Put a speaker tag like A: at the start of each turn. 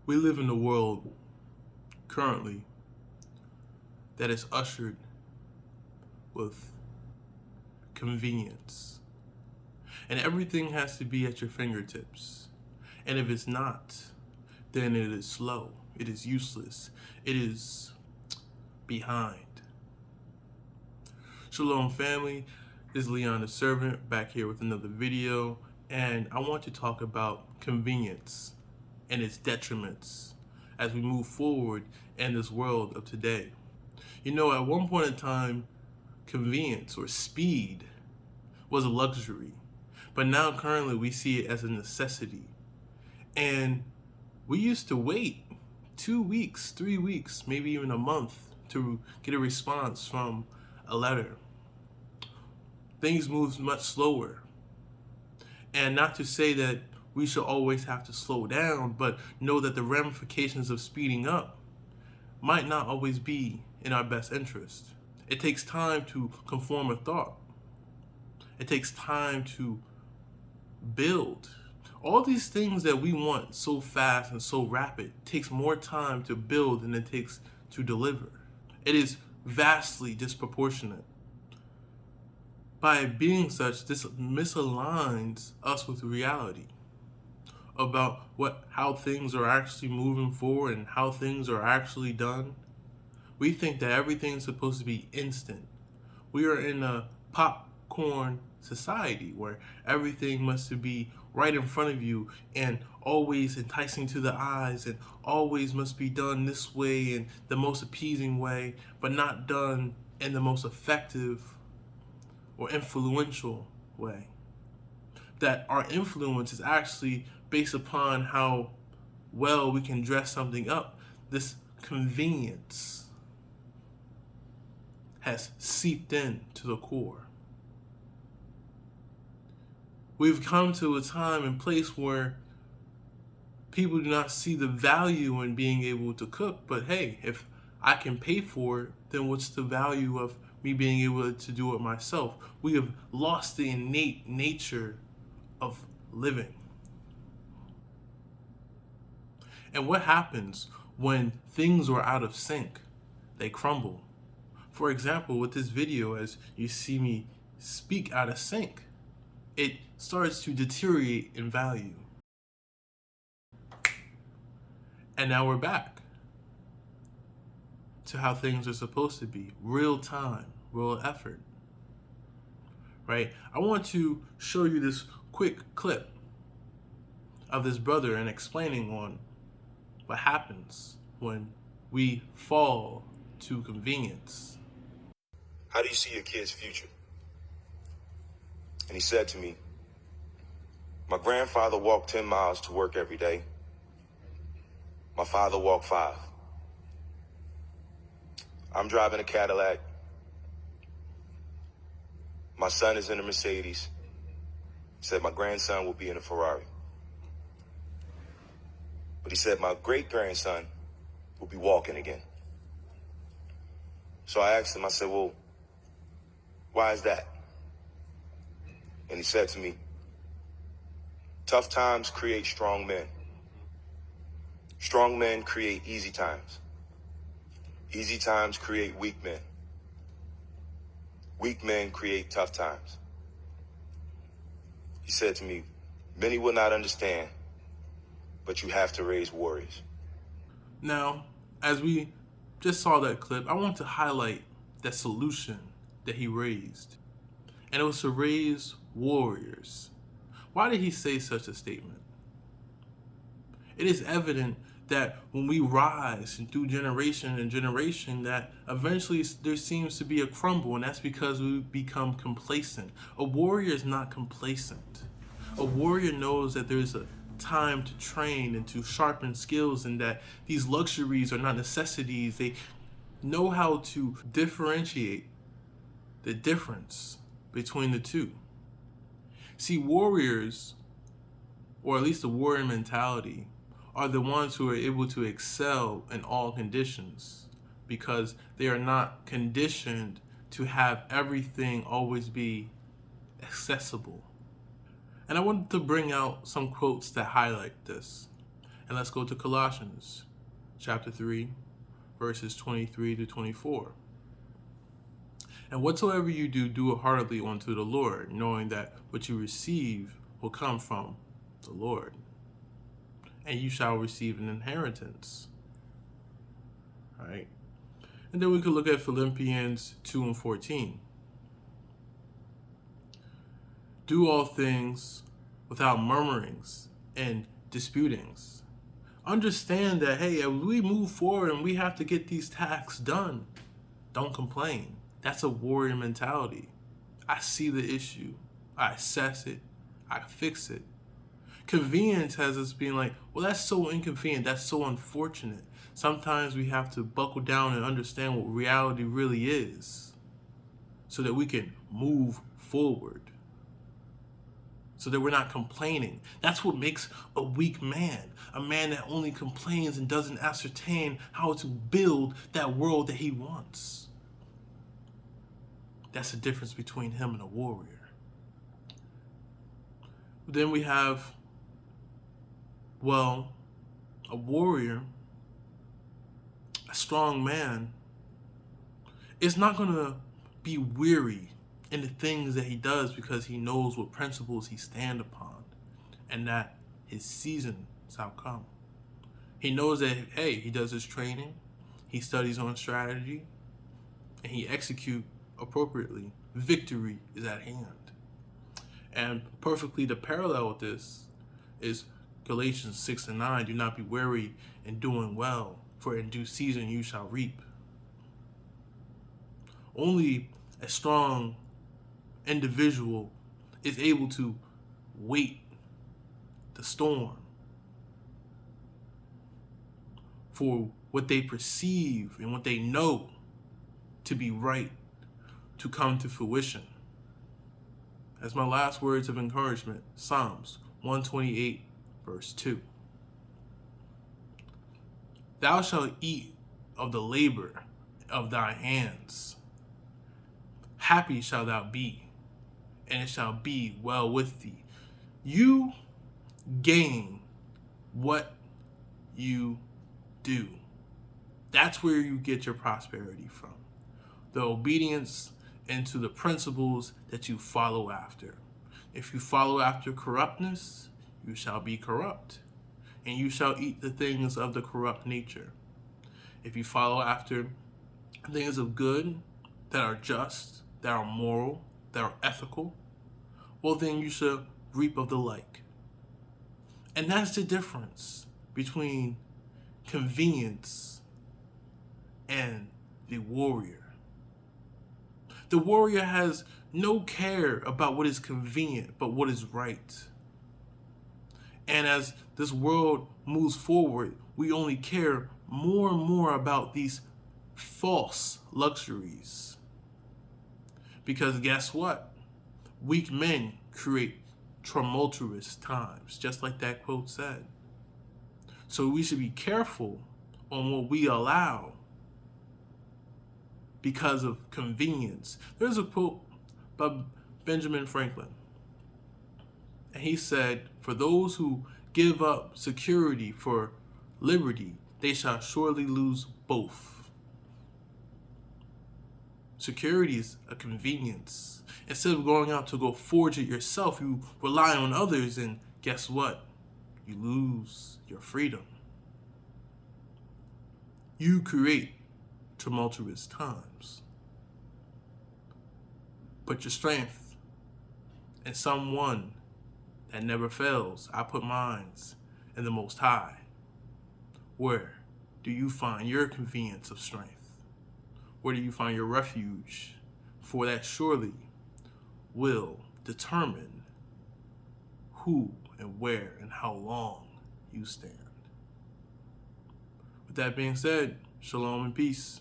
A: We live in a world currently that is ushered with convenience. And everything has to be at your fingertips. And if it's not, then it is slow, it is useless, it is behind. Shalom family, this is Leon the Servant back here with another video, and I want to talk about convenience and its detriments as we move forward in this world of today. You know, at one point in time, convenience or speed was a luxury, but now currently we see it as a necessity. And we used to wait 2 weeks, 3 weeks, maybe even a month to get a response from a letter. Things moved much slower. And not to say that we should always have to slow down, but know that the ramifications of speeding up might not always be in our best interest. It takes time to conform a thought. It takes time to build. All these things that we want so fast and so rapid takes more time to build than it takes to deliver. It is vastly disproportionate. By being such, this misaligns us with reality about how things are actually moving forward and how things are actually done. We think that everything's supposed to be instant. We are in a popcorn society where everything must be right in front of you and always enticing to the eyes and always must be done this way and the most appeasing way, but not done in the most effective or influential way. That our influence is actually based upon how well we can dress something up. This convenience has seeped in to the core. We've come to a time and place where people do not see the value in being able to cook, but hey, if I can pay for it, then what's the value of me being able to do it myself? We have lost the innate nature of living. And what happens when things are out of sync? They crumble. For example, with this video, as you see me speak out of sync, it starts to deteriorate in value. And now we're back to how things are supposed to be. Real time, real effort, right? I want to show you this quick clip of this brother and explaining on what happens when we fall to convenience.
B: How do you see your kid's future? And he said to me, my grandfather walked 10 miles to work every day. My father walked 5. I'm driving a Cadillac. My son is in a Mercedes. He said my grandson will be in a Ferrari. But he said my great-grandson will be walking again. So I asked him, I said, well, why is that? And he said to me, tough times create strong men. Strong men create easy times. Easy times create weak men. Weak men create tough times. He said to me, many will not understand, but you have to raise warriors.
A: Now, as we just saw that clip, I want to highlight the solution that he raised. And it was to raise warriors. Why did he say such a statement? It is evident that when we rise and through generation and generation, that eventually there seems to be a crumble, and that's because we become complacent. A warrior is not complacent. A warrior knows that there's a time to train and to sharpen skills, and that these luxuries are not necessities. They know how to differentiate the difference between the two. See, warriors, or at least the warrior mentality, are the ones who are able to excel in all conditions because they are not conditioned to have everything always be accessible. And I wanted to bring out some quotes that highlight this. And let's go to Colossians chapter 3, verses 23 to 24. And whatsoever you do, do it heartily unto the Lord, knowing that what you receive will come from the Lord. And you shall receive an inheritance. All right. And then we could look at Philippians 2 and 14. Do all things without murmurings and disputings. Understand that, hey, as we move forward and we have to get these tasks done, don't complain. That's a warrior mentality. I see the issue. I assess it. I fix it. Convenience has us being like, well, that's so inconvenient. That's so unfortunate. Sometimes we have to buckle down and understand what reality really is so that we can move forward, so that we're not complaining. That's what makes a weak man, a man that only complains and doesn't ascertain how to build that world that he wants. That's the difference between him and a warrior. Then we have, well, a warrior, a strong man, is not going to be weary in the things that he does because he knows what principles he stands upon and that his season shall come. He knows that, hey, he does his training, he studies on strategy, and he executes appropriately. Victory is at hand. And perfectly the parallel with this is Galatians 6 and 9. Do not be weary in doing well, for in due season you shall reap. Only a strong individual is able to wait the storm for what they perceive and what they know to be right to come to fruition. As my last words of encouragement, Psalms 128, verse 2. Thou shalt eat of the labor of thy hands. Happy shalt thou be, and it shall be well with thee. You gain what you do. That's where you get your prosperity from. The obedience and to the principles that you follow after. If you follow after corruptness, you shall be corrupt, and you shall eat the things of the corrupt nature. If you follow after things of good, that are just, that are moral, that are ethical, well then you shall reap of the like. And that's the difference between convenience and the warrior. The warrior has no care about what is convenient, but what is right. And as this world moves forward, we only care more and more about these false luxuries. Because guess what? Weak men create tumultuous times, just like that quote said. So we should be careful on what we allow because of convenience. There's a quote by Benjamin Franklin. And he said, for those who give up security for liberty, they shall surely lose both. Security is a convenience. Instead of going out to go forge it yourself, you rely on others, and guess what? You lose your freedom. You create tumultuous times. Put your strength in someone that never fails. I put mine in the Most High. Where do you find your convenience of strength? Where do you find your refuge? For that surely will determine who and where and how long you stand. With that being said, shalom and peace.